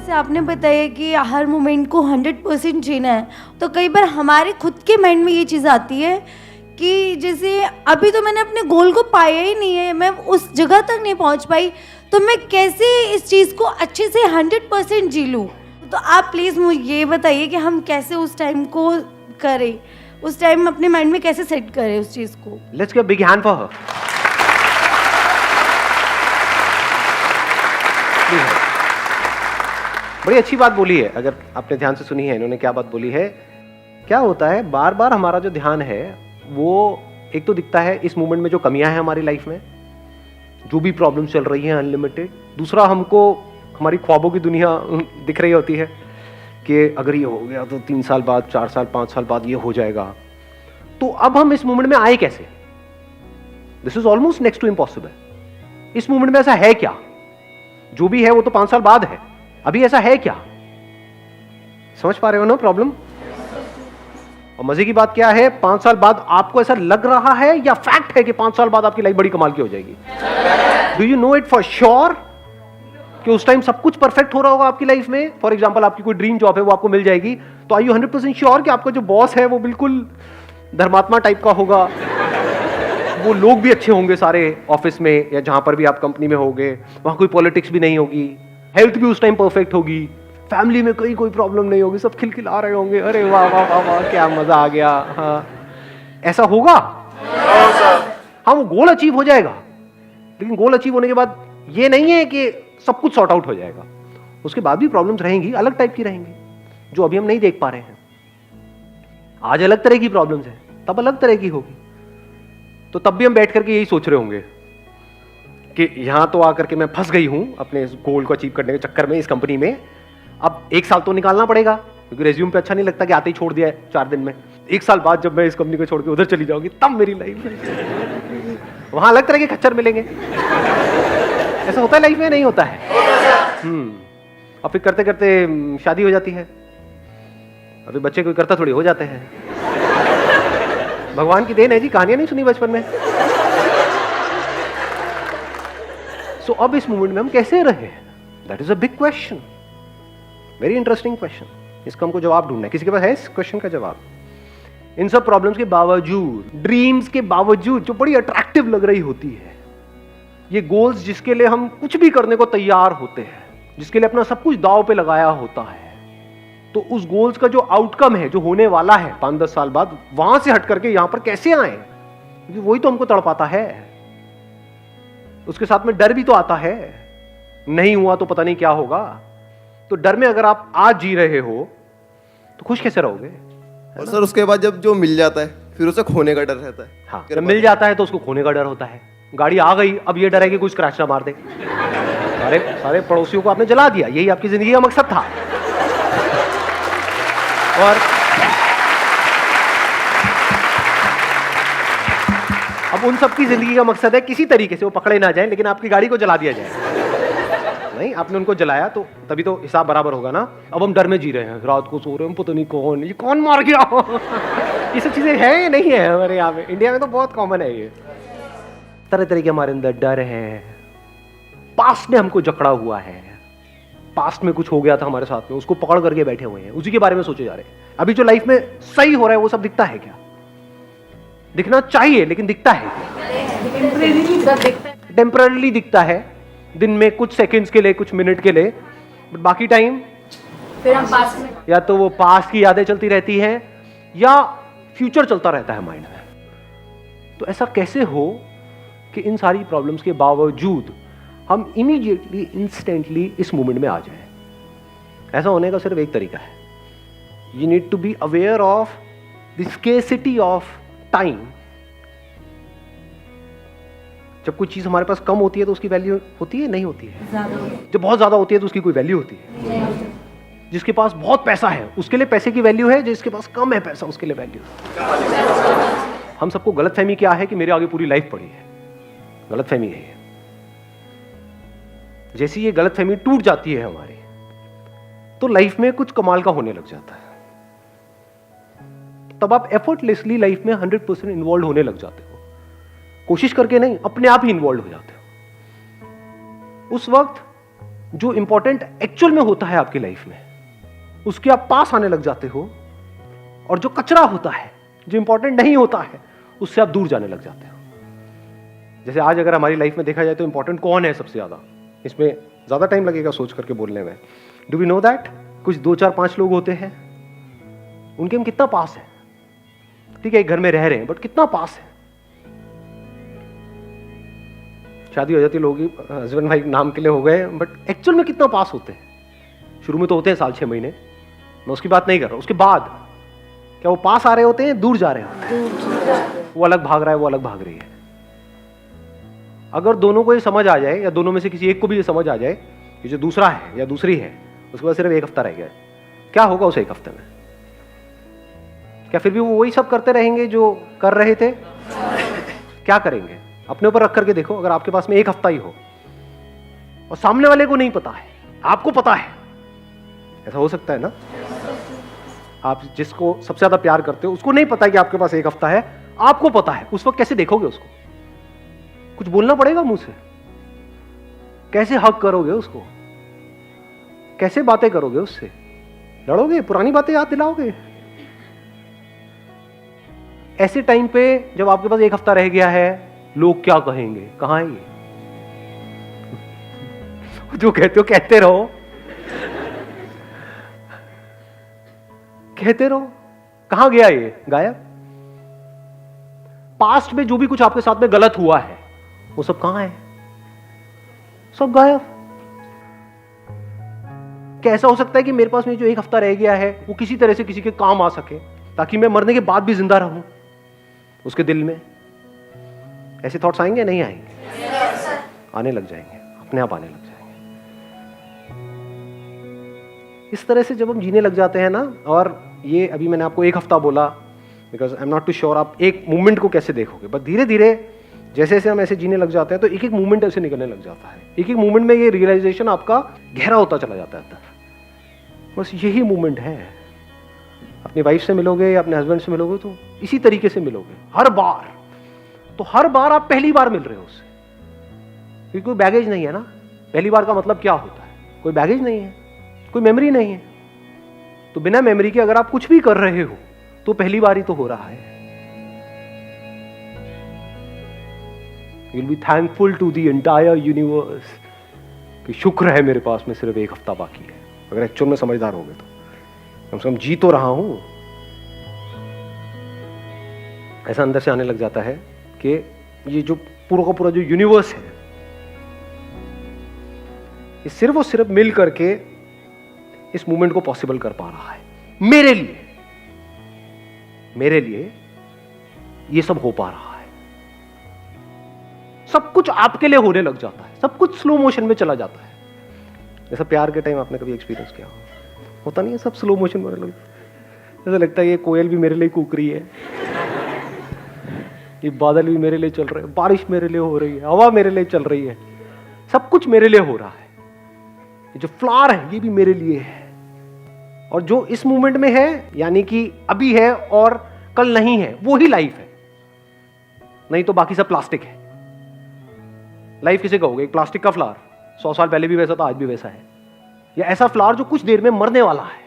जैसे आपने बताया कि हर मोमेंट को 100% जीना है, तो कई बार हमारे खुद के माइंड में ये चीज़ आती है कि जैसे अभी तो मैंने अपने गोल को पाया ही नहीं है, मैं उस जगह तक नहीं पहुंच पाई, तो मैं कैसे इस चीज़ को अच्छे से 100% जी लूँ? तो आप प्लीज़ मुझे ये बताइए कि हम कैसे उस टाइम को करें, उस टाइम अपने माइंड में कैसे सेट करें उस चीज़ को। Let's give big hand for her. बड़ी अच्छी बात बोली है, अगर आपने ध्यान से सुनी है इन्होंने क्या बात बोली है। क्या होता है, बार बार हमारा जो ध्यान है वो एक तो दिखता है इस मोमेंट में जो कमियां हैं हमारी लाइफ में, जो भी प्रॉब्लम चल रही है अनलिमिटेड। दूसरा, हमको हमारी ख्वाबों की दुनिया दिख रही होती है कि अगर ये हो गया तो 3 साल बाद, 4 साल, 5 साल बाद ये हो जाएगा। तो अब हम इस मोमेंट में आए कैसे? This is almost next to impossible. इस मोमेंट में ऐसा है क्या? जो भी है वो तो 5 साल बाद है, अभी ऐसा है क्या? समझ पा रहे हो ना प्रॉब्लम? और मजे की बात क्या है, 5 साल बाद आपको ऐसा लग रहा है या फैक्ट है कि 5 साल बाद आपकी लाइफ बड़ी कमाल की हो जाएगी? Do you know it for sure कि उस टाइम सब कुछ परफेक्ट हो रहा होगा आपकी लाइफ में? फॉर एग्जाम्पल, आपकी कोई ड्रीम जॉब है वो आपको मिल जाएगी, तो आर यू 100% श्योर कि आपका जो बॉस है वो बिल्कुल धर्मात्मा टाइप का होगा, वो लोग भी अच्छे होंगे सारे ऑफिस में या जहां पर भी आप कंपनी में होगे, वहां कोई पॉलिटिक्स भी नहीं होगी, हेल्थ भी उस टाइम परफेक्ट होगी, फैमिली में कोई प्रॉब्लम नहीं होगी, सब खिलखिला रहे होंगे, अरे वाह वाह वाह वाह क्या मजा आ गया। हाँ, ऐसा होगा? हाँ, वो गोल अचीव हो जाएगा, लेकिन गोल अचीव होने के बाद ये नहीं है कि सब कुछ सॉर्ट आउट हो जाएगा। उसके बाद भी प्रॉब्लम्स रहेंगी, अलग टाइप की रहेंगी, जो अभी हम नहीं देख पा रहे हैं। आज अलग तरह की प्रॉब्लम्स है, तब अलग तरह की होगी। तो तब भी हम बैठ करके यही सोच रहे होंगे कि यहां तो आकर के मैं फंस गई हूं अपने इस गोल को अचीव करने के चक्कर में, इस कंपनी में। अब 1 साल तो निकालना पड़ेगा, क्योंकि रेज्यूम पे अच्छा नहीं लगता कि आते ही छोड़ दिया है 4 दिन में। 1 साल बाद जब मैं इस कंपनी को छोड़ के उधर चली जाऊंगी, तब मेरी लाइफ में वहां अलग तरह के खच्चर मिलेंगे। ऐसा होता है लाइफ में, नहीं होता है? और फिर करते करते शादी हो जाती है, अभी बच्चे कोई करता थोड़ी हो जाते हैं। भगवान की देन है जी, कहानियां नहीं सुनी बचपन में। सो अब इस मोमेंट में हम कैसे रहे? That is a big question, very interesting question. इसका हमको जवाब ढूंढना है। किसी के पास है इस क्वेश्चन का जवाब? इन सब प्रॉब्लम्स के बावजूद, ड्रीम्स के बावजूद, जो बड़ी अट्रैक्टिव लग रही होती है, ये गोल्स जिसके लिए हम कुछ भी करने को तैयार होते हैं, जिसके लिए अपना सब कुछ दांव पे लगाया होता है, तो उस गोल्स का जो आउटकम है, जो होने वाला है 5-10 साल बाद, वहां से हट करके यहां पर कैसे आए? क्योंकि वही तो हमको तड़पाता है। उसके साथ में डर भी तो आता है, नहीं हुआ तो पता नहीं क्या होगा। तो डर में अगर आप आज जी रहे हो तो खुश कैसे रहोगे? और सर उसके बाद जब जो मिल जाता है फिर उसे खोने का डर रहता है। हाँ, जब मिल जाता है तो उसको खोने का डर होता है। गाड़ी आ गई, अब ये डर है कि कोई स्क्रैच ना मार दे। सारे पड़ोसियों को आपने जला दिया, यही आपकी जिंदगी का मकसद था। और अब उन सबकी जिंदगी का मकसद है किसी तरीके से वो पकड़े ना जाए, लेकिन आपकी गाड़ी को जला दिया जाए। नहीं, आपने उनको जलाया तो तभी तो हिसाब बराबर होगा ना। अब हम डर में जी रहे हैं, रात को सो रहे हैं, पता नहीं ये कौन मार गया। ये सब चीजें हैं या नहीं है हमारे यहाँ पे? इंडिया में तो बहुत कॉमन है ये। तरह तरह के हमारे अंदर डर है, पास्ट ने हमको जकड़ा हुआ है, पास्ट में कुछ हो गया था हमारे साथ में, उसको पकड़ करके बैठे हुए हैं, उसी के बारे में सोचे जा रहे हैं। अभी जो लाइफ में सही हो रहा है वो सब दिखता है क्या? दिखना चाहिए, लेकिन दिखता है? टेम्पररीली दिखता है, दिन में कुछ सेकंड्स के लिए, कुछ मिनट के लिए, बट बाकी टाइम फिर हम पास्ट में, या तो वो पास्ट की यादें चलती रहती हैं या फ्यूचर चलता रहता है माइंड में। तो ऐसा कैसे हो कि इन सारी प्रॉब्लम्स के बावजूद हम इमीडिएटली, इंस्टेंटली इस मोमेंट में आ जाएं? ऐसा होने का सिर्फ एक तरीका है, you need to be aware of the scarcity of time. जब कोई चीज हमारे पास कम होती है तो उसकी वैल्यू होती है, नहीं होती है? जब बहुत ज्यादा होती है तो उसकी कोई वैल्यू होती है? जिसके पास बहुत पैसा है उसके लिए पैसे की वैल्यू है, जिसके पास कम है पैसा उसके लिए वैल्यू। हम सबको गलतफहमी क्या है कि मेरे आगे पूरी लाइफ पड़ी है, गलतफहमी है ये। जैसी ये गलतफहमी टूट जाती है हमारी, तो लाइफ में कुछ कमाल का होने लग जाता है। तब आप एफर्टलेसली लाइफ में 100% इन्वॉल्व होने लग जाते हो, कोशिश करके नहीं, अपने आप ही इन्वॉल्व हो जाते हो। उस वक्त जो इंपॉर्टेंट एक्चुअल में होता है आपकी लाइफ में, उसके आप पास आने लग जाते हो, और जो कचरा होता है, जो इंपॉर्टेंट नहीं होता है, उससे आप दूर जाने लग जाते हो। जैसे आज अगर हमारी लाइफ में देखा जाए तो इंपॉर्टेंट कौन है सबसे ज्यादा, इसमें ज्यादा टाइम लगेगा सोच करके बोलने में। Do we know that? कुछ 2 4 5 लोग होते हैं, उनके हम कितना पास है। ठीक है, एक घर में रह रहे हैं, बट कितना पास है। शादी हो जाती है, लोग हस्बैंड वाइफ नाम के लिए हो गए, बट एक्चुअल में कितना पास होते हैं। शुरू में तो होते हैं 6 6 महीने, मैं उसकी बात नहीं कर रहा। उसके बाद क्या वो पास आ रहे होते हैं, दूर जा रहे होते हैं? वो अलग भाग रहा है, वो अलग भाग रही है। अगर दोनों को ये समझ आ जाए, या दोनों में से किसी एक को भी ये समझ आ जाए कि जो दूसरा है या दूसरी है, उसके बाद सिर्फ 1 हफ्ता रह गया है, क्या होगा उस 1 हफ्ते में? क्या फिर भी वो वही सब करते रहेंगे जो कर रहे थे? क्या करेंगे? अपने ऊपर रख करके देखो। अगर आपके पास में 1 हफ्ता ही हो और सामने वाले को नहीं पता है, आपको पता है, ऐसा हो सकता है ना? आप जिसको सबसे ज्यादा प्यार करते हो उसको नहीं पता है कि आपके पास 1 हफ्ता है, आपको पता है। उस वक्त कैसे देखोगे उसको? कुछ बोलना पड़ेगा मुंह से? कैसे हक करोगे उसको? कैसे बातें करोगे उससे? लड़ोगे? पुरानी बातें याद दिलाओगे? ऐसे टाइम पे जब आपके पास 1 हफ्ता रह गया है, लोग क्या कहेंगे? कहां है ये? जो कहते हो कहते रहो, कहते रहो। कहां गया ये? गायब। पास्ट में जो भी कुछ आपके साथ में गलत हुआ है, वो सब कहां है? सब गायब। कैसा हो सकता है कि मेरे पास में जो 1 हफ्ता रह गया है वो किसी तरह से किसी के काम आ सके, ताकि मैं मरने के बाद भी जिंदा रहूं? उसके दिल में ऐसे थॉट्स आएंगे? नहीं आएंगे? आने लग जाएंगे, अपने आप आने लग जाएंगे। इस तरह से जब हम जीने लग जाते हैं ना, और ये अभी मैंने आपको 1 हफ्ता बोला because I am not too sure आप एक मूवमेंट को कैसे देखोगे, बट धीरे धीरे जैसे जैसे हम ऐसे जीने लग जाते हैं तो एक एक मूवमेंट ऐसे निकलने लग जाता है। एक एक मूवमेंट में ये रियलाइजेशन आपका गहरा होता चला जाता है अंदर। बस यही मूवमेंट है। अपनी वाइफ से मिलोगे या अपने हस्बैंड से मिलोगे तो इसी तरीके से मिलोगे हर बार। तो हर बार आप पहली बार मिल रहे हो उससे, क्योंकि कोई बैगेज नहीं है ना। पहली बार का मतलब क्या होता है? कोई बैगेज नहीं है, कोई मेमोरी नहीं है। तो बिना मेमोरी के अगर आप कुछ भी कर रहे हो तो पहली बार ही तो हो रहा है। You'll be thankful to the entire universe कि शुक्र है मेरे पास में सिर्फ 1 हफ्ता बाकी है। अगर एक्चुअल में समझदार हो गए तो कम से कम जी तो रहा हूं। ऐसा अंदर से आने लग जाता है कि ये जो पूरा का पूरा जो यूनिवर्स है, ये सिर्फ और सिर्फ मिल करके इस मूवमेंट को पॉसिबल कर पा रहा है। मेरे लिए ये सब हो पा रहा है। सब कुछ आपके लिए होने लग जाता है, सब कुछ स्लो मोशन में चला जाता है। जैसा प्यार के टाइम आपने कभी एक्सपीरियंस किया होता नहीं है? सब स्लो मोशन में लग, ऐसा लगता है ये कोयल भी मेरे लिए कूक रही है, ये बादल भी मेरे लिए चल रहे हैं, बारिश मेरे लिए हो रही है, हवा मेरे लिए चल रही है, सब कुछ मेरे लिए हो रहा है। ये जो फ्लावर है ये भी मेरे लिए है। और जो इस मूवमेंट में है, यानी कि अभी है और कल नहीं है, वो ही लाइफ है। नहीं तो बाकी सब प्लास्टिक है। लाइफ किसे कहोगे? एक प्लास्टिक का फ्लावर 100 साल पहले भी वैसा था, आज भी वैसा है। या ऐसा फ्लावर जो कुछ देर में मरने वाला है।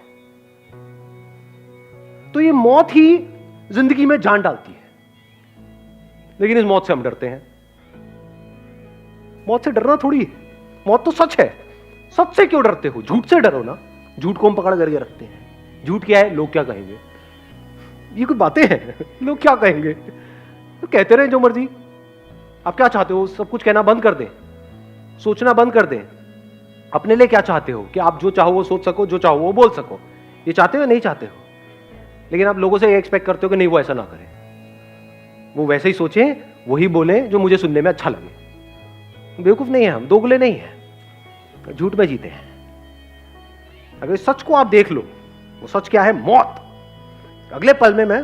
तो ये मौत ही जिंदगी में जान डालती है, लेकिन इस मौत से हम डरते हैं। मौत से डरना थोड़ी है, मौत तो सच है। सच से क्यों डरते हो? झूठ से डरो ना। झूठ को हम पकड़ करके रखते हैं। झूठ क्या है? लोग क्या कहेंगे, ये कुछ बातें हैं। लोग क्या कहेंगे तो कहते रहे जो मर्जी। आप क्या चाहते हो? सब कुछ कहना बंद कर दें, सोचना बंद कर दें। अपने लिए क्या चाहते हो? कि आप जो चाहो वो सोच सको, जो चाहो वो बोल सको। ये चाहते हो? नहीं चाहते हो? लेकिन आप लोगों से ये एक्सपेक्ट करते हो कि नहीं वो ऐसा ना करें, वो वैसे ही सोचे, वही बोले जो मुझे सुनने में अच्छा लगे। बेवकूफ नहीं है हम, दोगले नहीं है, झूठ में जीते हैं। अगर इस सच को आप देख लो, वो सच क्या है? मौत। अगले पल में मैं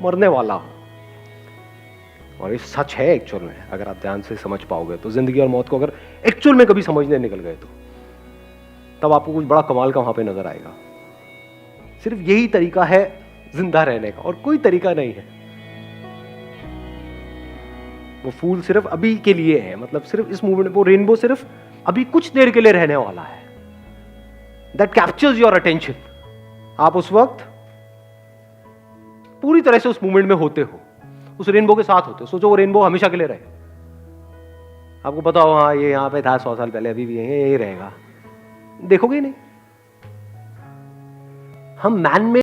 मरने वाला हूं। और ये सच है एक्चुअल में। अगर आप ध्यान से समझ पाओगे तो, जिंदगी और मौत को अगर एक्चुअल में कभी समझने निकल गए तो, तब आपको कुछ बड़ा कमाल का वहां पे नजर आएगा। सिर्फ यही तरीका है जिंदा रहने का, और कोई तरीका नहीं है। वो फूल सिर्फ अभी के लिए है, मतलब सिर्फ इस मूवमेंट, वो रेनबो सिर्फ अभी कुछ देर के लिए रहने वाला है, दैट कैप्चर्स योर अटेंशन। आप उस वक्त पूरी तरह से उस मोमेंट में होते हो, उस रेनबो के साथ होते हो। सोचो वो रेनबो हमेशा के लिए रहे, आपको पता हो हाँ ये यहां पे था 100 साल पहले, अभी भी यही रहेगा, देखोगे ही नहीं। हम मैन में